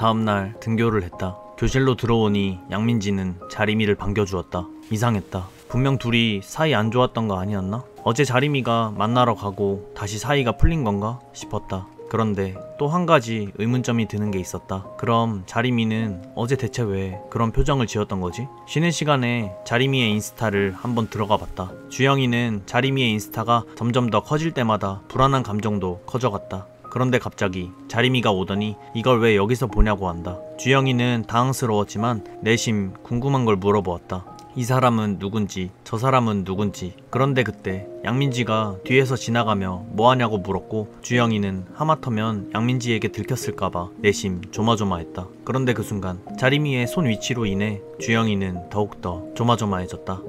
다음날 등교를 했다. 교실로 들어오니 양민지는 자리미를 반겨주었다. 이상했다. 분명 둘이 사이 안 좋았던 거 아니었나? 어제 자리미가 만나러 가고 다시 사이가 풀린 건가 싶었다. 그런데 또 한 가지 의문점이 드는 게 있었다. 그럼 자리미는 어제 대체 왜 그런 표정을 지었던 거지? 쉬는 시간에 자리미의 인스타를 한번 들어가 봤다. 주영이는 자리미의 인스타가 점점 더 커질 때마다 불안한 감정도 커져갔다. 그런데 갑자기 자리미가 오더니 이걸 왜 여기서 보냐고 한다. 주영이는 당황스러웠지만 내심 궁금한 걸 물어보았다. 이 사람은 누군지 저 사람은 누군지. 그런데 그때 양민지가 뒤에서 지나가며 뭐하냐고 물었고 주영이는 하마터면 양민지에게 들켰을까봐 내심 조마조마했다. 그런데 그 순간 자리미의 손 위치로 인해 주영이는 더욱더 조마조마해졌다.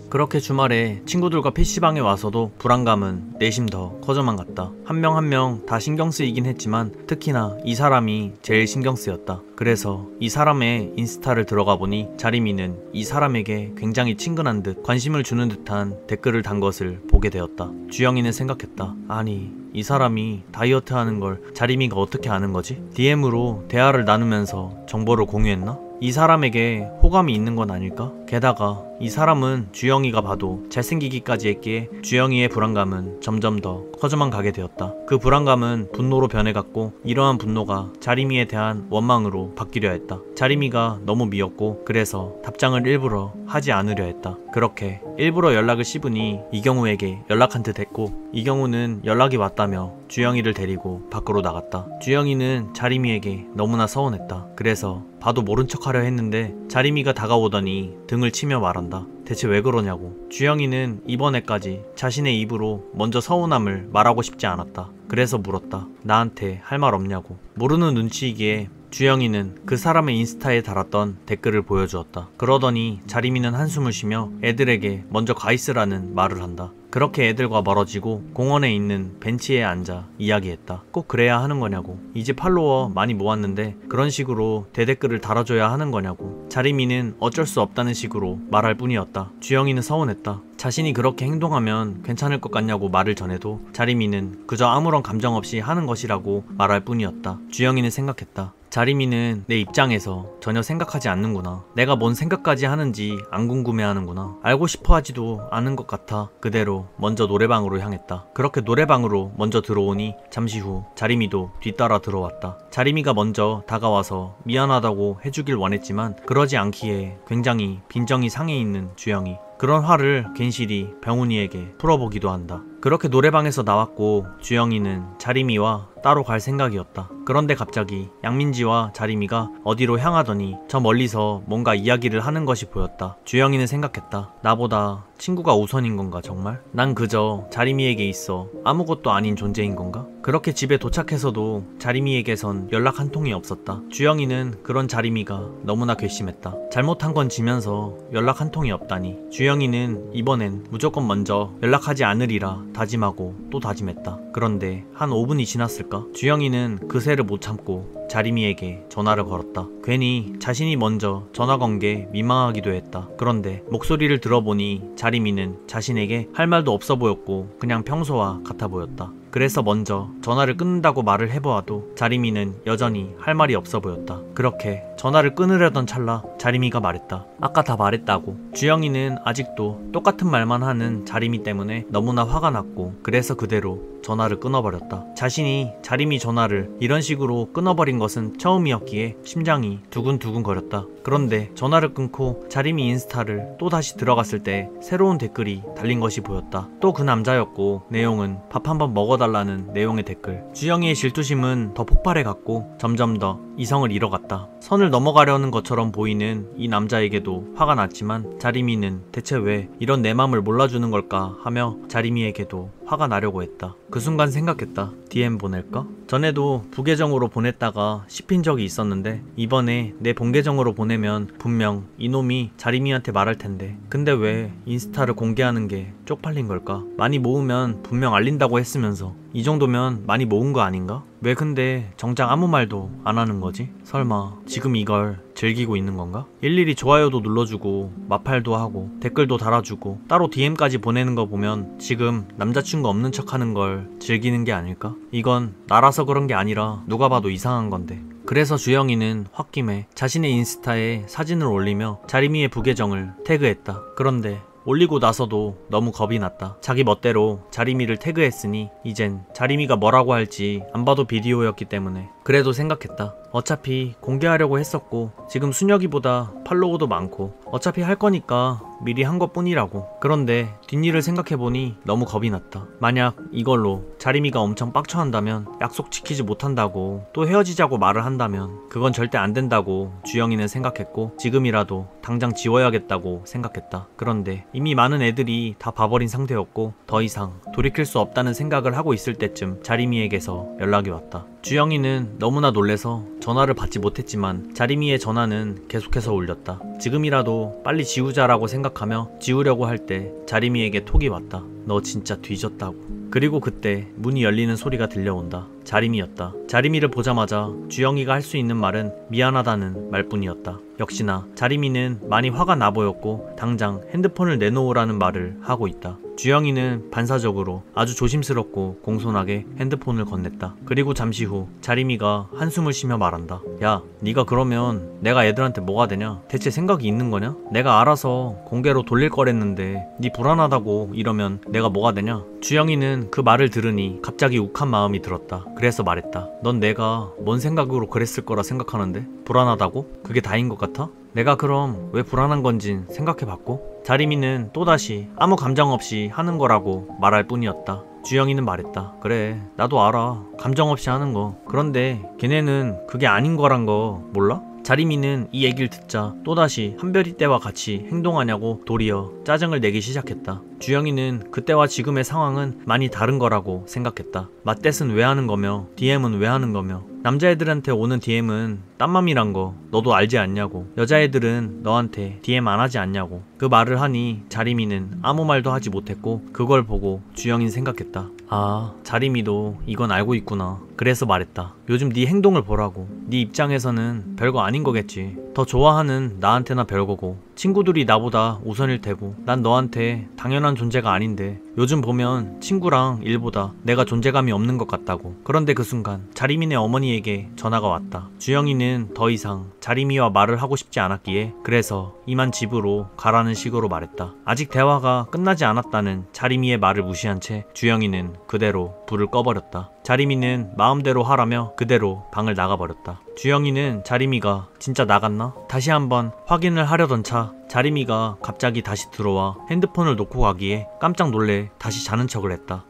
그렇게 주말에 친구들과 PC방에 와서도 불안감은 내심 더 커져만 갔다. 한 명 한 명 다 신경 쓰이긴 했지만 특히나 이 사람이 제일 신경 쓰였다. 그래서 이 사람의 인스타를 들어가 보니 자리미는 이 사람에게 굉장히 친근한 듯 관심을 주는 듯한 댓글을 단 것을 보게 되었다. 주영이는 생각했다. 아니, 이 사람이 다이어트 하는 걸 자리미가 어떻게 아는 거지? DM으로 대화를 나누면서 정보를 공유했나? 이 사람에게 호감이 있는 건 아닐까? 게다가 이 사람은 주영이가 봐도 잘생기기까지 했기에 주영이의 불안감은 점점 더 커져만 가게 되었다. 그 불안감은 분노로 변해갔고 이러한 분노가 자리미에 대한 원망으로 바뀌려 했다. 자리미가 너무 미웠고 그래서 답장을 일부러 하지 않으려 했다. 그렇게 일부러 연락을 씹으니 이경우에게 연락한 듯 했고 이경우는 연락이 왔다며 주영이를 데리고 밖으로 나갔다. 주영이는 자리미에게 너무나 서운했다. 그래서 봐도 모른 척하려 했는데 자리미가 다가오더니 등을 치며 말한다. 대체 왜 그러냐고. 주영이는 이번에까지 자신의 입으로 먼저 서운함을 말하고 싶지 않았다. 그래서 물었다. 나한테 할 말 없냐고. 모르는 눈치이기에 주영이는 그 사람의 인스타에 달았던 댓글을 보여주었다. 그러더니 자리미는 한숨을 쉬며 애들에게 먼저 가 있으라는 말을 한다. 그렇게 애들과 멀어지고 공원에 있는 벤치에 앉아 이야기했다. 꼭 그래야 하는 거냐고. 이제 팔로워 많이 모았는데 그런 식으로 대댓글을 달아줘야 하는 거냐고. 자리미는 어쩔 수 없다는 식으로 말할 뿐이었다. 주영이는 서운했다. 자신이 그렇게 행동하면 괜찮을 것 같냐고 말을 전해도 자리미는 그저 아무런 감정 없이 하는 것이라고 말할 뿐이었다. 주영이는 생각했다. 자리미는 내 입장에서 전혀 생각하지 않는구나. 내가 뭔 생각까지 하는지 안 궁금해하는구나. 알고 싶어 하지도 않은 것 같아. 그대로 먼저 노래방으로 향했다. 그렇게 노래방으로 먼저 들어오니 잠시 후 자리미도 뒤따라 들어왔다. 자리미가 먼저 다가와서 미안하다고 해주길 원했지만 그러지 않기에 굉장히 빈정이 상해 있는 주영이. 그런 화를 괜시리 병훈이에게 풀어보기도 한다. 그렇게 노래방에서 나왔고 주영이는 자리미와 따로 갈 생각이었다. 그런데 갑자기 양민지와 자리미가 어디로 향하더니 저 멀리서 뭔가 이야기를 하는 것이 보였다. 주영이는 생각했다. 나보다 친구가 우선인 건가 정말? 난 그저 자리미에게 있어 아무것도 아닌 존재인 건가? 그렇게 집에 도착해서도 자리미에게선 연락 한 통이 없었다. 주영이는 그런 자리미가 너무나 괘씸했다. 잘못한 건 지면서 연락 한 통이 없다니. 주영이는 이번엔 무조건 먼저 연락하지 않으리라 다짐하고 또 다짐했다. 그런데 한 5분이 지났을까? 주영이는 그새를 못 참고 자리미에게 전화를 걸었다. 괜히 자신이 먼저 전화 건 게 민망하기도 했다. 그런데 목소리를 들어보니 자리미는 자신에게 할 말도 없어 보였고 그냥 평소와 같아 보였다. 그래서 먼저 전화를 끊는다고 말을 해보아도 자리미는 여전히 할 말이 없어 보였다. 그렇게 전화를 끊으려던 찰나 자리미가 말했다. 아까 다 말했다고. 주영이는 아직도 똑같은 말만 하는 자리미 때문에 너무나 화가 났고 그래서 그대로 전화를 끊어버렸다. 자신이 자리미 전화를 이런 식으로 끊어버린 것은 처음이었기에 심장이 두근두근 거렸다. 그런데 전화를 끊고 자리미 인스타를 또다시 들어갔을 때 새로운 댓글이 달린 것이 보였다. 또 그 남자였고 내용은 밥 한번 먹어달라는 내용의 댓글. 주영이의 질투심은 더 폭발해갔고 점점 더 이성을 잃어갔다. 선을 넘어가려는 것처럼 보이는 이 남자에게도 화가 났지만 자리미는 대체 왜 이런 내 맘을 몰라주는 걸까 하며 자리미에게도 화가 나려고 했다. 그 순간 생각했다. DM 보낼까? 전에도 부계정으로 보냈다가 씹힌 적이 있었는데 이번에 내 본계정으로 보내면 분명 이놈이 자리미한테 말할 텐데 근데 왜 인스타를 공개하는 게 쪽팔린 걸까? 많이 모으면 분명 알린다고 했으면서 이 정도면 많이 모은 거 아닌가? 왜 근데 정작 아무 말도 안 하는 거지? 설마 지금 이걸 즐기고 있는 건가? 일일이 좋아요도 눌러주고 마팔도 하고 댓글도 달아주고 따로 DM까지 보내는 거 보면 지금 남자친구 없는 척 하는 걸 즐기는 게 아닐까? 이건 나라서 그런 게 아니라 누가 봐도 이상한 건데 그래서 주영이는 홧김에 자신의 인스타에 사진을 올리며 자리미의 부계정을 태그했다. 그런데 올리고 나서도 너무 겁이 났다. 자기 멋대로 자리미를 태그했으니 이젠 자리미가 뭐라고 할지 안 봐도 비디오였기 때문에. 그래도 생각했다. 어차피 공개하려고 했었고 지금 순혁이보다 팔로워도 많고 어차피 할 거니까 미리 한 것뿐이라고. 그런데 뒷일을 생각해보니 너무 겁이 났다. 만약 이걸로 자리미가 엄청 빡쳐한다면, 약속 지키지 못한다고 또 헤어지자고 말을 한다면 그건 절대 안 된다고 주영이는 생각했고 지금이라도 당장 지워야겠다고 생각했다. 그런데 이미 많은 애들이 다 봐버린 상태였고 더 이상 돌이킬 수 없다는 생각을 하고 있을 때쯤 자리미에게서 연락이 왔다. 주영이는 너무나 놀래서 전화를 받지 못했지만 자리미의 전화는 계속해서 울렸다. 지금이라도 빨리 지우자라고 생각하며 지우려고 할 때 자리미에게 톡이 왔다. 너 진짜 뒤졌다고. 그리고 그때 문이 열리는 소리가 들려온다. 자리미였다. 자리미를 보자마자 주영이가 할 수 있는 말은 미안하다는 말뿐이었다. 역시나 자리미는 많이 화가 나 보였고 당장 핸드폰을 내놓으라는 말을 하고 있다. 주영이는 반사적으로 아주 조심스럽고 공손하게 핸드폰을 건넸다. 그리고 잠시 후 자리미가 한숨을 쉬며 말한다. 야, 네가 그러면 내가 애들한테 뭐가 되냐? 대체 생각이 있는 거냐? 내가 알아서 공개로 돌릴 거랬는데 네 불안하다고 이러면 내가 뭐가 되냐? 주영이는 그 말을 들으니 갑자기 욱한 마음이 들었다. 그래서 말했다. 넌 내가 뭔 생각으로 그랬을 거라 생각하는데? 불안하다고? 그게 다인 것 같아? 내가 그럼 왜 불안한 건진 생각해봤고? 자리미는 또다시 아무 감정 없이 하는 거라고 말할 뿐이었다. 주영이는 말했다. 그래, 나도 알아. 감정 없이 하는 거. 그런데 걔네는 그게 아닌 거란 거 몰라? 자리미는 이 얘기를 듣자 또다시 한별이 때와 같이 행동하냐고 도리어 짜증을 내기 시작했다. 주영이는 그때와 지금의 상황은 많이 다른 거라고 생각했다. 맞댓은 왜 하는 거며 DM은 왜 하는 거며 남자애들한테 오는 DM은 딴맘이란 거 너도 알지 않냐고. 여자애들은 너한테 DM 안 하지 않냐고. 그 말을 하니 자리미는 아무 말도 하지 못했고 그걸 보고 주영이는 생각했다. 아, 자리미도 이건 알고 있구나. 그래서 말했다. 요즘 네 행동을 보라고. 네 입장에서는 별거 아닌 거겠지. 더 좋아하는 나한테나 별거고 친구들이 나보다 우선일 테고 난 너한테 당연한 존재가 아닌데 요즘 보면 친구랑 일보다 내가 존재감이 없는 것 같다고. 그런데 그 순간 자리민의 어머니에게 전화가 왔다. 주영이는 더 이상 자리미와 말을 하고 싶지 않았기에 그래서 이만 집으로 가라는 식으로 말했다. 아직 대화가 끝나지 않았다는 자리미의 말을 무시한 채 주영이는 그대로 불을 꺼버렸다. 자리미는 마음대로 하라며 그대로 방을 나가버렸다. 주영이는 자리미가 진짜 나갔나? 다시 한번 확인을 하려던 차 자리미가 갑자기 다시 들어와 핸드폰을 놓고 가기에 깜짝 놀래 다시 자는 척을 했다.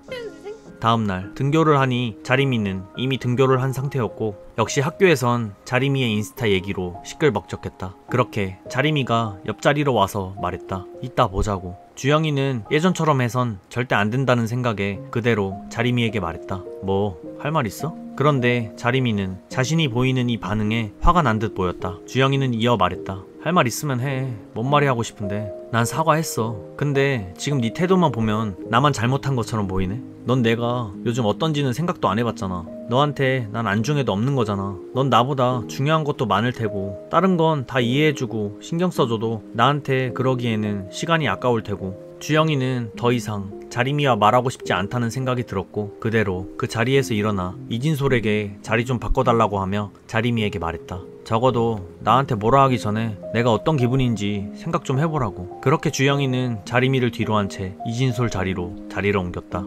다음날 등교를 하니 자리미는 이미 등교를 한 상태였고 역시 학교에선 자리미의 인스타 얘기로 시끌벅적했다. 그렇게 자리미가 옆자리로 와서 말했다. 이따 보자고. 주영이는 예전처럼 해선 절대 안 된다는 생각에 그대로 자리미에게 말했다. 뭐 할 말 있어? 그런데 자리미는 자신이 보이는 이 반응에 화가 난 듯 보였다. 주영이는 이어 말했다. 할 말 있으면 해. 뭔 말이 하고 싶은데. 난 사과했어. 근데 지금 네 태도만 보면 나만 잘못한 것처럼 보이네. 넌 내가 요즘 어떤지는 생각도 안 해봤잖아. 너한테 난 안중에도 없는 거잖아. 넌 나보다 중요한 것도 많을 테고 다른 건 다 이해해주고 신경 써줘도 나한테 그러기에는 시간이 아까울 테고. 주영이는 더 이상 자리미와 말하고 싶지 않다는 생각이 들었고 그대로 그 자리에서 일어나 이진솔에게 자리 좀 바꿔달라고 하며 자리미에게 말했다. 적어도 나한테 뭐라 하기 전에 내가 어떤 기분인지 생각 좀 해보라고. 그렇게 주영이는 자리미를 뒤로 한 채 이진솔 자리로 자리를 옮겼다.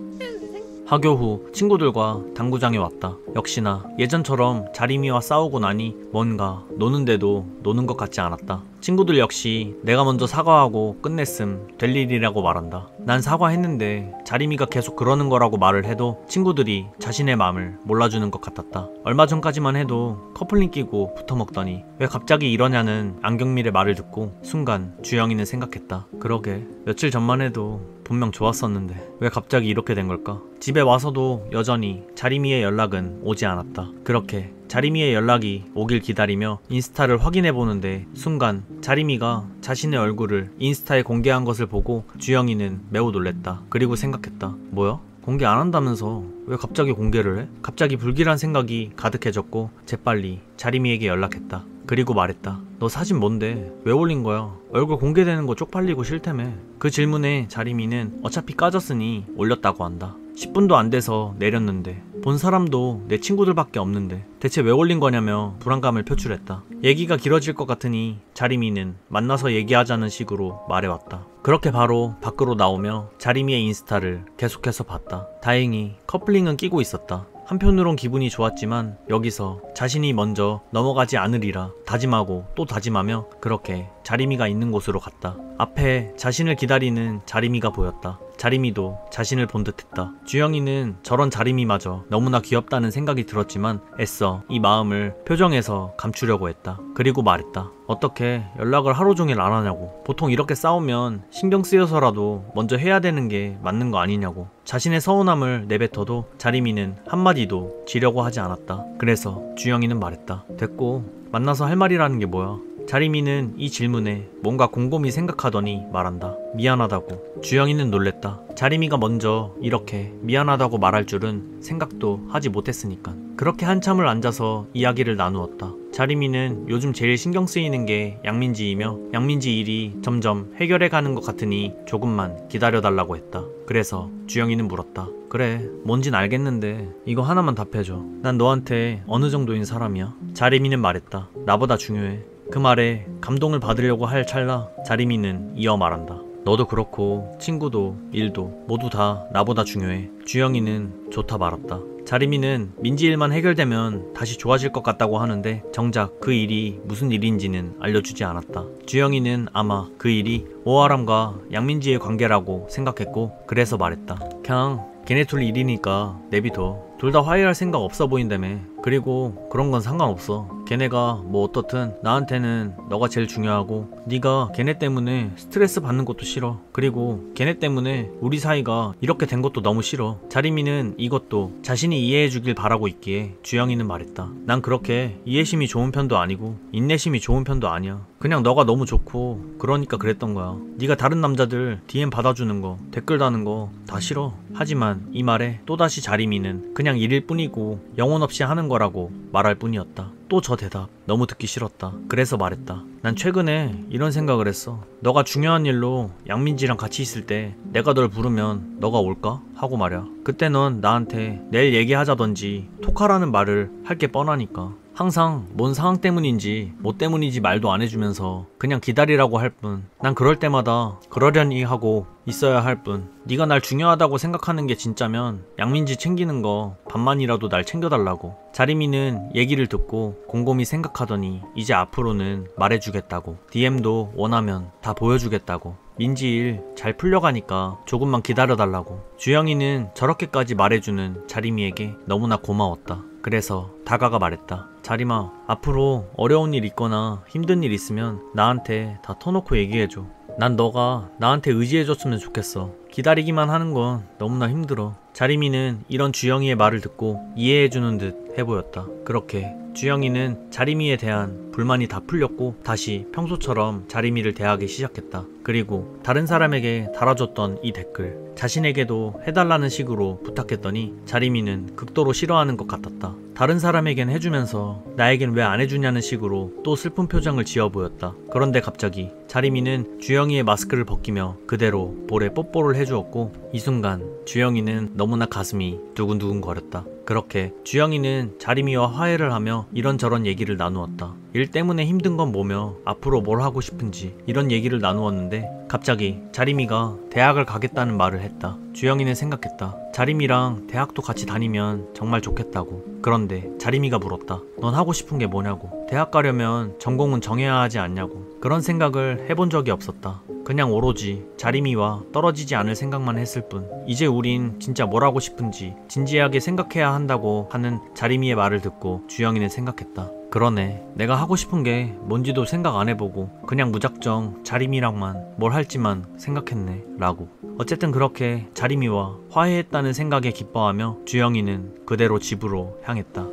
하교 후 친구들과 당구장에 왔다. 역시나 예전처럼 자리미와 싸우고 나니 뭔가 노는데도 노는 것 같지 않았다. 친구들 역시 내가 먼저 사과하고 끝냈음 될 일이라고 말한다. 난 사과했는데 자리미가 계속 그러는 거라고 말을 해도 친구들이 자신의 마음을 몰라주는 것 같았다. 얼마 전까지만 해도 커플링 끼고 붙어먹더니 왜 갑자기 이러냐는 안경밀의 말을 듣고 순간 주영이는 생각했다. 그러게 며칠 전만 해도 분명 좋았었는데 왜 갑자기 이렇게 된 걸까? 집에 와서도 여전히 자리미의 연락은 오지 않았다. 그렇게 자리미의 연락이 오길 기다리며 인스타를 확인해보는데 순간 자리미가 자신의 얼굴을 인스타에 공개한 것을 보고 주영이는 매우 놀랬다. 그리고 생각했다. 뭐야? 공개 안 한다면서 왜 갑자기 공개를 해? 갑자기 불길한 생각이 가득해졌고 재빨리 자리미에게 연락했다. 그리고 말했다. 너 사진 뭔데? 왜 올린 거야? 얼굴 공개되는 거 쪽팔리고 싫다며. 그 질문에 자리미는 어차피 까졌으니 올렸다고 한다. 10분도 안 돼서 내렸는데 본 사람도 내 친구들밖에 없는데 대체 왜 올린 거냐며 불안감을 표출했다. 얘기가 길어질 것 같으니 자리미는 만나서 얘기하자는 식으로 말해왔다. 그렇게 바로 밖으로 나오며 자리미의 인스타를 계속해서 봤다. 다행히 커플링은 끼고 있었다. 한편으론 기분이 좋았지만 여기서 자신이 먼저 넘어가지 않으리라 다짐하고 또 다짐하며 그렇게 자리미가 있는 곳으로 갔다. 앞에 자신을 기다리는 자리미가 보였다. 자리미도 자신을 본 듯했다. 주영이는 저런 자리미마저 너무나 귀엽다는 생각이 들었지만 애써 이 마음을 표정에서 감추려고 했다. 그리고 말했다. 어떻게 연락을 하루 종일 안 하냐고. 보통 이렇게 싸우면 신경 쓰여서라도 먼저 해야 되는 게 맞는 거 아니냐고. 자신의 서운함을 내뱉어도 자리미는 한마디도 지려고 하지 않았다. 그래서 주영이는 말했다. 됐고 만나서 할 말이라는 게 뭐야. 자리미는 이 질문에 뭔가 곰곰이 생각하더니 말한다. 미안하다고. 주영이는 놀랬다. 자리미가 먼저 이렇게 미안하다고 말할 줄은 생각도 하지 못했으니까. 그렇게 한참을 앉아서 이야기를 나누었다. 자리미는 요즘 제일 신경 쓰이는 게 양민지이며 양민지 일이 점점 해결해가는 것 같으니 조금만 기다려달라고 했다. 그래서 주영이는 물었다. 그래, 뭔진 알겠는데 이거 하나만 답해줘. 난 너한테 어느 정도인 사람이야? 자리미는 말했다. 나보다 중요해. 그 말에 감동을 받으려고 할 찰나 자리미는 이어 말한다. 너도 그렇고 친구도 일도 모두 다 나보다 중요해. 주영이는 좋다 말았다. 자리미는 민지 일만 해결되면 다시 좋아질 것 같다고 하는데 정작 그 일이 무슨 일인지는 알려주지 않았다. 주영이는 아마 그 일이 오아람과 양민지의 관계라고 생각했고 그래서 말했다. 그냥 걔네 둘 일이니까 내비둬. 둘 다 화해할 생각 없어 보인다며. 그리고 그런 건 상관없어. 걔네가 뭐 어떻든 나한테는 너가 제일 중요하고 네가 걔네 때문에 스트레스 받는 것도 싫어. 그리고 걔네 때문에 우리 사이가 이렇게 된 것도 너무 싫어. 자리미는 이것도 자신이 이해해 주길 바라고 있기에 주영이는 말했다. 난 그렇게 이해심이 좋은 편도 아니고 인내심이 좋은 편도 아니야. 그냥 너가 너무 좋고 그러니까 그랬던 거야. 네가 다른 남자들 DM 받아주는 거 댓글 다는 거 다 싫어. 하지만 이 말에 또다시 자리미는 그냥 일일 뿐이고 영혼 없이 하는 거라고 말할 뿐이었다. 또 저 대답 너무 듣기 싫었다. 그래서 말했다. 난 최근에 이런 생각을 했어. 너가 중요한 일로 양민지랑 같이 있을 때 내가 널 부르면 너가 올까? 하고 말야. 그때 넌 나한테 내일 얘기하자던지 톡하라는 말을 할 게 뻔하니까. 항상 뭔 상황 때문인지 뭐 때문인지 말도 안 해주면서 그냥 기다리라고 할 뿐. 난 그럴 때마다 그러려니 하고 있어야 할 뿐. 네가 날 중요하다고 생각하는 게 진짜면 양민지 챙기는 거 반만이라도 날 챙겨달라고. 자리미는 얘기를 듣고 곰곰이 생각하더니 이제 앞으로는 말해주겠다고. DM도 원하면 다 보여주겠다고. 민지 일 잘 풀려가니까 조금만 기다려달라고. 주영이는 저렇게까지 말해주는 자리미에게 너무나 고마웠다. 그래서 다가가 말했다. 자리마, 앞으로 어려운 일 있거나 힘든 일 있으면 나한테 다 터놓고 얘기해줘. 난 너가 나한테 의지해줬으면 좋겠어. 기다리기만 하는 건 너무나 힘들어. 자리미는 이런 주영이의 말을 듣고 이해해주는 듯 해보였다. 그렇게 주영이는 자리미에 대한 불만이 다 풀렸고 다시 평소처럼 자리미를 대하기 시작했다. 그리고 다른 사람에게 달아줬던 이 댓글 자신에게도 해달라는 식으로 부탁했더니 자리미는 극도로 싫어하는 것 같았다. 다른 사람에겐 해주면서 나에겐 왜 안 해주냐는 식으로 또 슬픈 표정을 지어 보였다. 그런데 갑자기 자리미는 주영이의 마스크를 벗기며 그대로 볼에 뽀뽀를 해주었고 이 순간 주영이는 너무나 가슴이 두근두근 거렸다. 그렇게 주영이는 자리미와 화해를 하며 이런저런 얘기를 나누었다. 일 때문에 힘든 건 뭐며 앞으로 뭘 하고 싶은지 이런 얘기를 나누었는데 갑자기 자리미가 대학을 가겠다는 말을 했다. 주영이는 생각했다. 자리미랑 대학도 같이 다니면 정말 좋겠다고. 그런데 자리미가 물었다. 넌 하고 싶은 게 뭐냐고. 대학 가려면 전공은 정해야 하지 않냐고. 그런 생각을 해본 적이 없었다. 그냥 오로지 자리미와 떨어지지 않을 생각만 했을 뿐. 이제 우린 진짜 뭘 하고 싶은지 진지하게 생각해야 한다고 하는 자리미의 말을 듣고 주영이는 생각했다. 그러네. 내가 하고 싶은 게 뭔지도 생각 안 해보고 그냥 무작정 자리미랑만 뭘 할지만 생각했네 라고. 어쨌든 그렇게 자리미와 화해했다는 생각에 기뻐하며 주영이는 그대로 집으로 향했다.